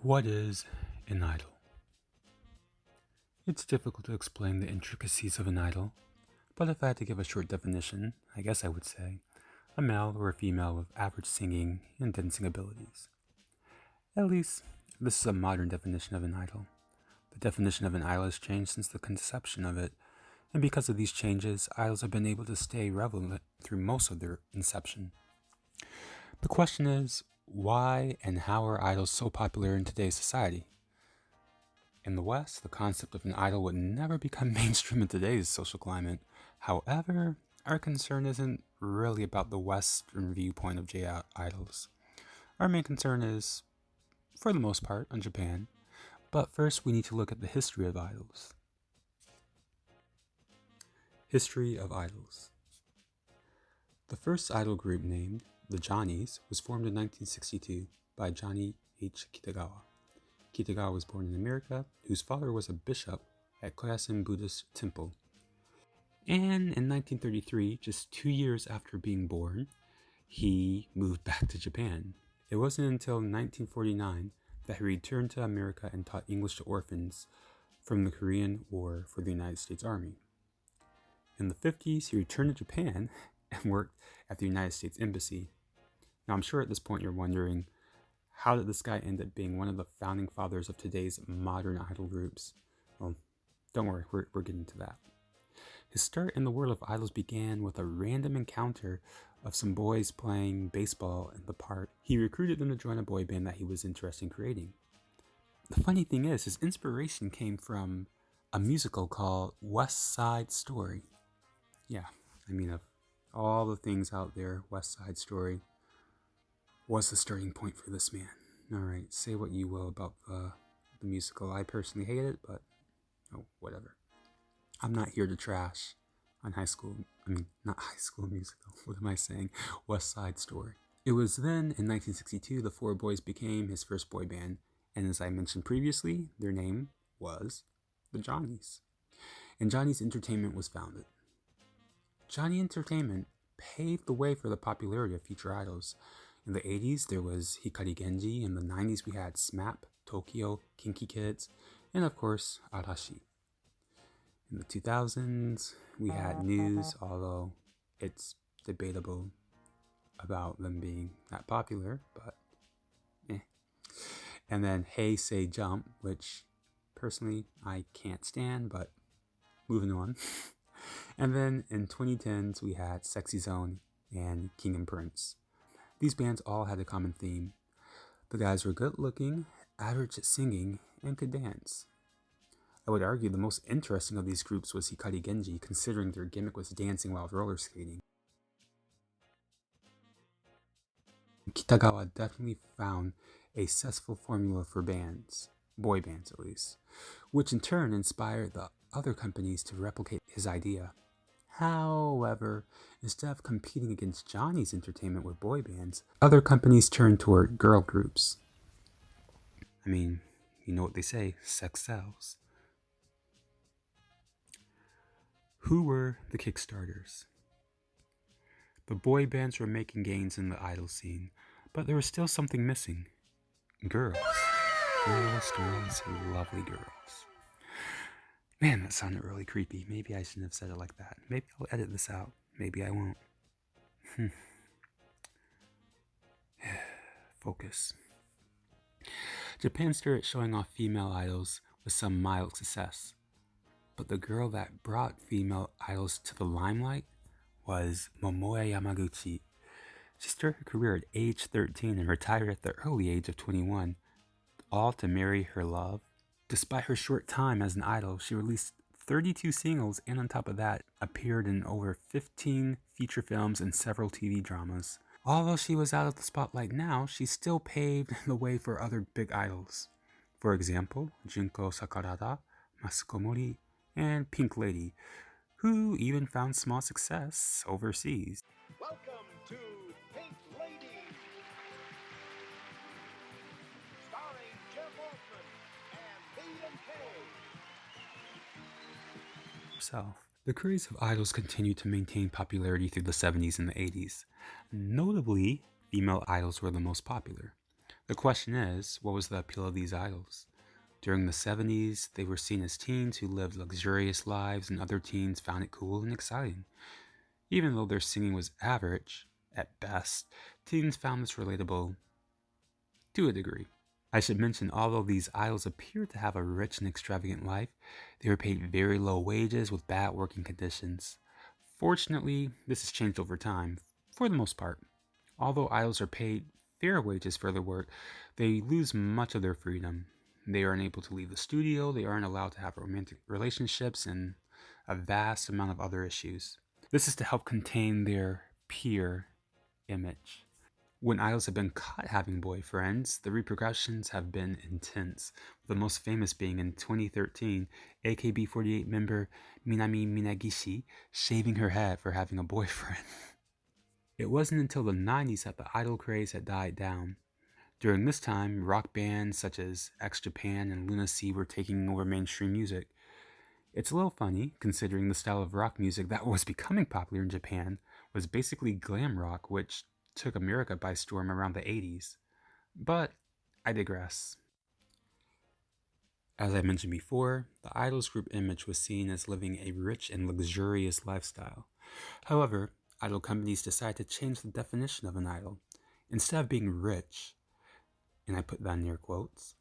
What is an idol? It's difficult to explain the intricacies of an idol, but if I had to give a short definition, I guess I would say a male or a female with average singing and dancing abilities. At least, this is a modern definition of an idol. The definition of an idol has changed since the conception of it, and because of these changes, idols have been able to stay relevant through most of their inception. The question is, why and how are idols so popular in today's society? In the West, the concept of an idol would never become mainstream in today's social climate. However, our concern isn't really about the Western viewpoint of idols. Our main concern is, for the most part, on Japan. But first, we need to look at the history of idols. History of idols. The first idol group, named the Johnnies, was formed in 1962 by Johnny H. Kitagawa. Kitagawa was born in America, whose father was a bishop at Koyasan Buddhist Temple. And in 1933, just 2 years after being born, he moved back to Japan. It wasn't until 1949 that he returned to America and taught English to orphans from the Korean War for the United States Army. In the 50s, he returned to Japan and worked at the United States Embassy. Now, I'm sure at this point you're wondering, how did this guy end up being one of the founding fathers of today's modern idol groups? Well, don't worry, we're getting to that. His start in the world of idols began with a random encounter of some boys playing baseball in the park. He recruited them to join a boy band that he was interested in creating. The funny thing is, his inspiration came from a musical called West Side Story. Yeah, I mean, of all the things out there, West Side Story was the starting point for this man. Alright, say what you will about the musical. I personally hate it, but whatever. I'm not here to trash on not High School Musical. What am I saying? West Side Story. It was then, in 1962, the four boys became his first boy band, and as I mentioned previously, their name was the Johnnies. And Johnny's Entertainment was founded. Johnny Entertainment paved the way for the popularity of future idols. In the 80s, there was Hikari Genji. In the 90s, we had SMAP, Tokyo, Kinky Kids, and of course, Arashi. In the 2000s, we had News, although it's debatable about them being that popular, but eh. And then Hey Say Jump, which personally I can't stand, but moving on. And then in 2010s, we had Sexy Zone and King and Prince. These bands all had a common theme. The guys were good looking, average at singing, and could dance. I would argue the most interesting of these groups was Hikari Genji, considering their gimmick was dancing while roller skating. Kitagawa definitely found a successful formula for bands, boy bands at least, which in turn inspired the other companies to replicate his idea. However, instead of competing against Johnny's Entertainment with boy bands, other companies turned toward girl groups. I mean, you know what they say, sex sells. Who were the Kickstarters? The boy bands were making gains in the idol scene, but there was still something missing. Girls. Girls, lovely girls. Man, that sounded really creepy. Maybe I shouldn't have said it like that. Maybe I'll edit this out. Maybe I won't. Focus. Japan started showing off female idols with some mild success. But the girl that brought female idols to the limelight was Momoe Yamaguchi. She started her career at age 13 and retired at the early age of 21, all to marry her love. Despite her short time as an idol, she released 32 singles and on top of that, appeared in over 15 feature films and several TV dramas. Although she was out of the spotlight now, she still paved the way for other big idols. For example, Junko Sakurada, Masuko Mori, and Pink Lady, who even found small success overseas. Welcome to Pink Lady, starring Jeff Altman and B&K. The craze of idols continued to maintain popularity through the 70s and the 80s. Notably, female idols were the most popular. The question is, what was the appeal of these idols? During the 70s, they were seen as teens who lived luxurious lives, and other teens found it cool and exciting. Even though their singing was average, at best, teens found this relatable to a degree. I should mention, although these idols appeared to have a rich and extravagant life, they were paid very low wages with bad working conditions. Fortunately, this has changed over time, for the most part. Although idols are paid fair wages for their work, they lose much of their freedom. They are unable to leave the studio, they aren't allowed to have romantic relationships, and a vast amount of other issues. This is to help contain their peer image. When idols have been caught having boyfriends, the repercussions have been intense, the most famous being in 2013, AKB48 member Minami Minagishi shaving her head for having a boyfriend. It wasn't until the 90s that the idol craze had died down. During this time, rock bands such as X Japan and Luna Sea were taking over mainstream music. It's a little funny, considering the style of rock music that was becoming popular in Japan was basically glam rock, which took America by storm around the 80s. But I digress. As I mentioned before, the idols group image was seen as living a rich and luxurious lifestyle. However, idol companies decided to change the definition of an idol. Instead of being rich, and I put that in air quotes,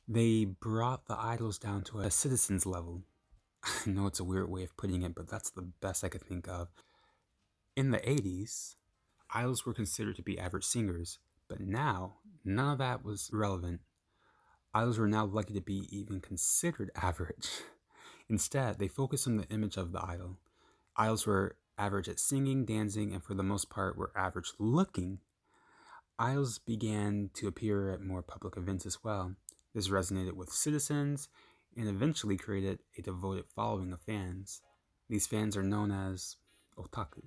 they brought the idols down to a citizen's level. I know it's a weird way of putting it, but that's the best I could think of. In the 80s, idols were considered to be average singers, but now none of that was relevant. Idols were now lucky to be even considered average. Instead, they focused on the image of the idol. Idols were average at singing, dancing, and for the most part were average looking. Idols began to appear at more public events as well. This resonated with citizens and eventually created a devoted following of fans. These fans are known as otaku.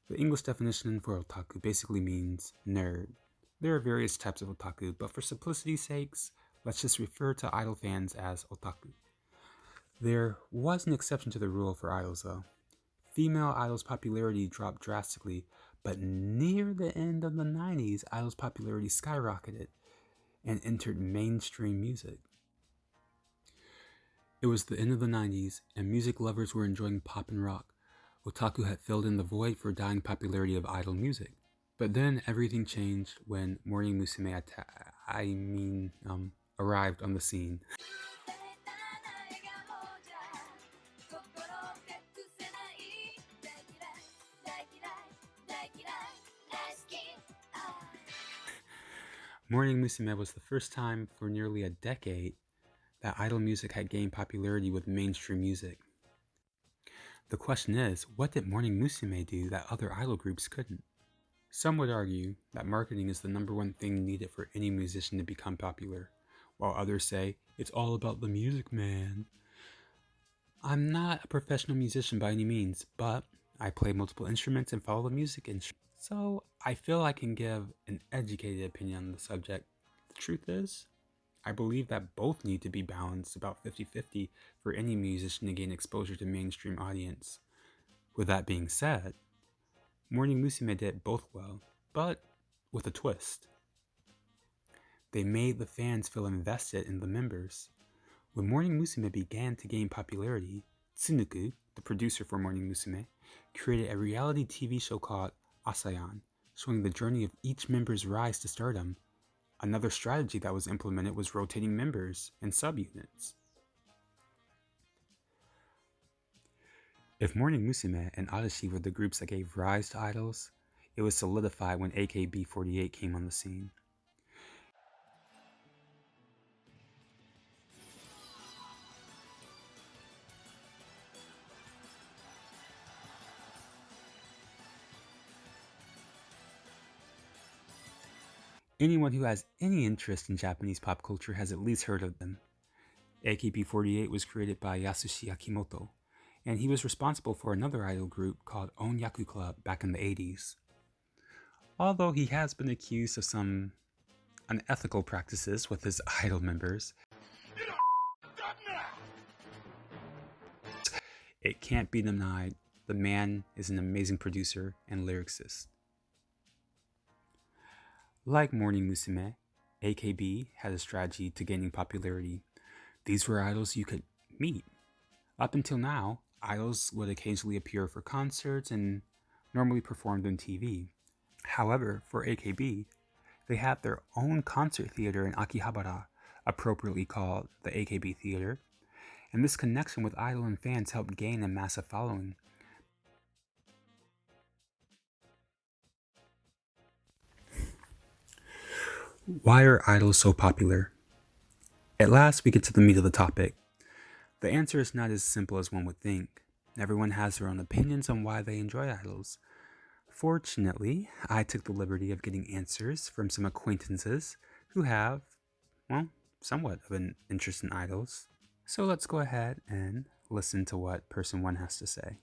The English definition for otaku basically means nerd. There are various types of otaku, but for simplicity's sakes, let's just refer to idol fans as otaku. There was an exception to the rule for idols though. Female idols' popularity dropped drastically, but near the end of the 90s, idols' popularity skyrocketed and entered mainstream music. It was the end of the 90s, and music lovers were enjoying pop and rock. Otaku had filled in the void for dying popularity of idol music. But then everything changed when Morning Musume arrived on the scene. Morning Musume was the first time for nearly a decade that idol music had gained popularity with mainstream music. The question is, what did Morning Musume do that other idol groups couldn't? Some would argue that marketing is the number one thing needed for any musician to become popular, while others say it's all about the music, man. I'm not a professional musician by any means, but I play multiple instruments and follow the music industry, so I feel I can give an educated opinion on the subject. The truth is, I believe that both need to be balanced, about 50-50, for any musician to gain exposure to mainstream audience. With that being said, Morning Musume did both well, but with a twist. They made the fans feel invested in the members. When Morning Musume began to gain popularity, Tsunuku, the producer for Morning Musume, created a reality TV show called Asayan, showing the journey of each member's rise to stardom. Another strategy that was implemented was rotating members and subunits. If Morning Musume and Arashi were the groups that gave rise to idols, it was solidified when AKB48 came on the scene. Anyone who has any interest in Japanese pop culture has at least heard of them. AKB48 was created by Yasushi Akimoto, and he was responsible for another idol group called Onyaku Club back in the 80s. Although he has been accused of some unethical practices with his idol members, it can't be denied the man is an amazing producer and lyricist. Like Morning Musume, AKB had a strategy to gaining popularity. These were idols you could meet. Up until now, idols would occasionally appear for concerts and normally performed on TV. However, for AKB, they had their own concert theater in Akihabara, appropriately called the AKB Theater, and this connection with idol and fans helped gain a massive following. Why are idols so popular? At last, we get to the meat of the topic. The answer is not as simple as one would think. Everyone has their own opinions on why they enjoy idols. Fortunately, I took the liberty of getting answers from some acquaintances who have, well, somewhat of an interest in idols. So let's go ahead and listen to what person one has to say.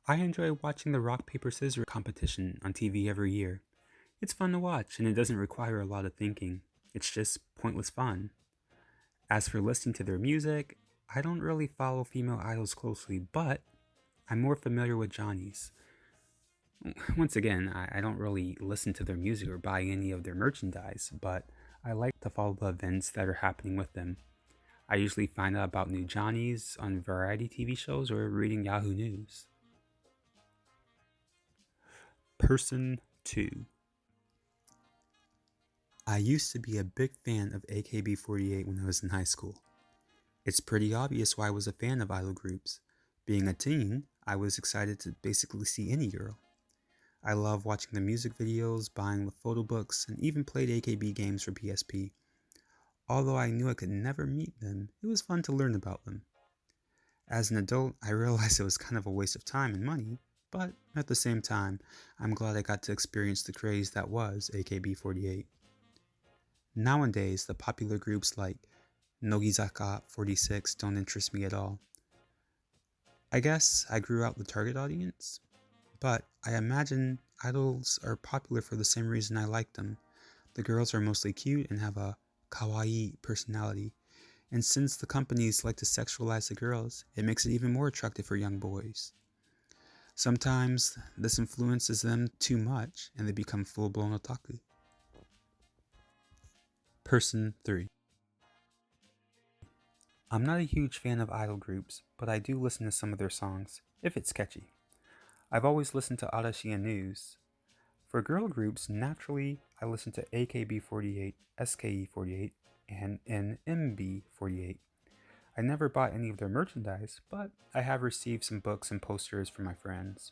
I enjoy watching the rock, paper, scissors competition on TV every year. It's fun to watch and it doesn't require a lot of thinking. It's just pointless fun. As for listening to their music, I don't really follow female idols closely, but I'm more familiar with Johnny's. Once again, I don't really listen to their music or buy any of their merchandise, but I like to follow the events that are happening with them. I usually find out about new Johnnies on variety TV shows or reading Yahoo News. Person 2. I used to be a big fan of AKB48 when I was in high school. It's pretty obvious why I was a fan of idol groups. Being a teen, I was excited to basically see any girl. I love watching the music videos, buying the photo books, and even played AKB games for PSP. Although I knew I could never meet them, it was fun to learn about them. As an adult, I realized it was kind of a waste of time and money, but at the same time, I'm glad I got to experience the craze that was AKB48. Nowadays, the popular groups like Nogizaka 46 don't interest me at all. I guess I grew out the target audience, but I imagine idols are popular for the same reason I like them. The girls are mostly cute and have a kawaii personality, and since the companies like to sexualize the girls, it makes it even more attractive for young boys. Sometimes this influences them too much and they become full-blown otaku. Person 3. I'm not a huge fan of idol groups, but I do listen to some of their songs, if it's catchy. I've always listened to Arashi and News. For girl groups, naturally, I listen to AKB48, SKE48, and NMB48. I never bought any of their merchandise, but I have received some books and posters from my friends.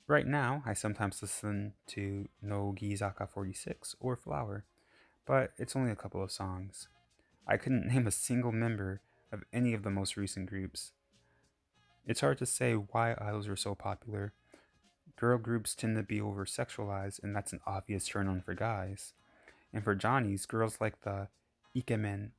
Right now, I sometimes listen to Nogizaka 46 or Flower, but it's only a couple of songs. I couldn't name a single member of any of the most recent groups. It's hard to say why idols are so popular. Girl groups tend to be over sexualized, and that's an obvious turn on for guys. And for Johnnies, girls like the ikemen.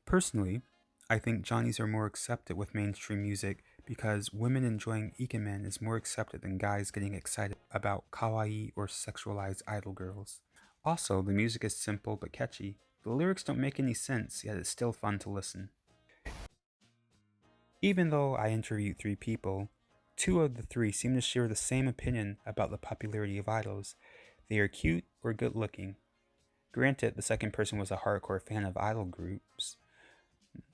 Personally, I think Johnnies are more accepted with mainstream music because women enjoying ikemen is more accepted than guys getting excited about kawaii or sexualized idol girls. Also, the music is simple but catchy. The lyrics don't make any sense, yet it's still fun to listen. Even though I interviewed 3 people, 2 of the 3 seem to share the same opinion about the popularity of idols. They are cute or good looking. Granted, the second person was a hardcore fan of idol groups.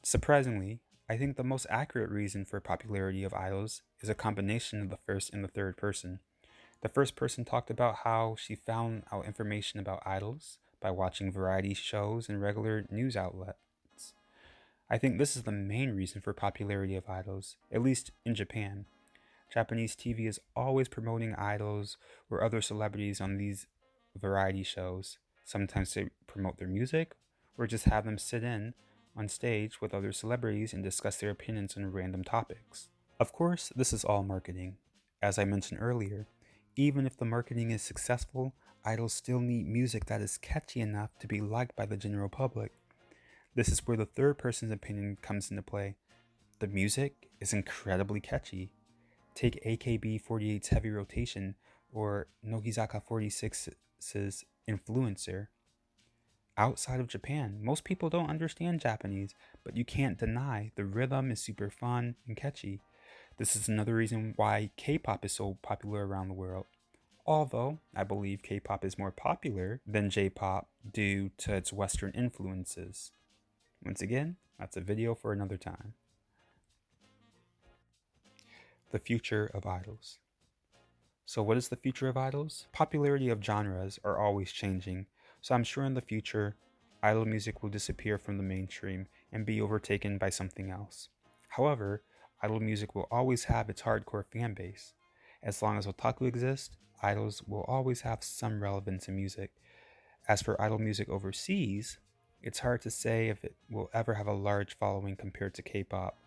Surprisingly, I think the most accurate reason for popularity of idols is a combination of the first and the third person. The first person talked about how she found out information about idols by watching variety shows and regular news outlets. I think this is the main reason for popularity of idols, at least in Japan. Japanese TV is always promoting idols or other celebrities on these variety shows. Sometimes they promote their music or just have them sit in on stage with other celebrities and discuss their opinions on random topics. Of course, this is all marketing. As I mentioned earlier, even if the marketing is successful, idols still need music that is catchy enough to be liked by the general public. This is where the third person's opinion comes into play. The music is incredibly catchy. Take AKB48's Heavy Rotation or Nogizaka 46's Influencer. Outside of Japan, most people don't understand Japanese, but you can't deny the rhythm is super fun and catchy. This is another reason why K-pop is so popular around the world. Although I believe K-pop is more popular than J-pop due to its Western influences. Once again, that's a video for another time. The future of idols. So what is the future of idols? Popularity of genres are always changing, so I'm sure in the future, idol music will disappear from the mainstream and be overtaken by something else. However, idol music will always have its hardcore fan base. As long as otaku exists, idols will always have some relevance in music. As for idol music overseas, it's hard to say if it will ever have a large following compared to K-pop,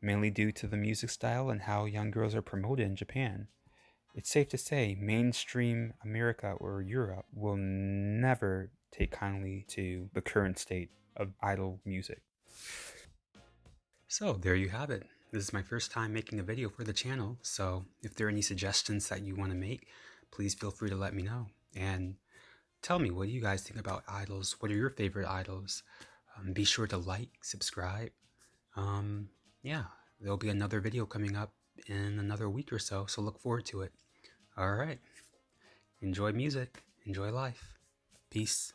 mainly due to the music style and how young girls are promoted in Japan. It's safe to say mainstream America or Europe will never take kindly to the current state of idol music. So there you have it. This is my first time making a video for the channel, so if there are any suggestions that you want to make, please feel free to let me know. And tell me, what do you guys think about idols? What are your favorite idols? Be sure to like, subscribe. Yeah, there'll be another video coming up in another week or so look forward to it. All right. Enjoy music. Enjoy life. Peace.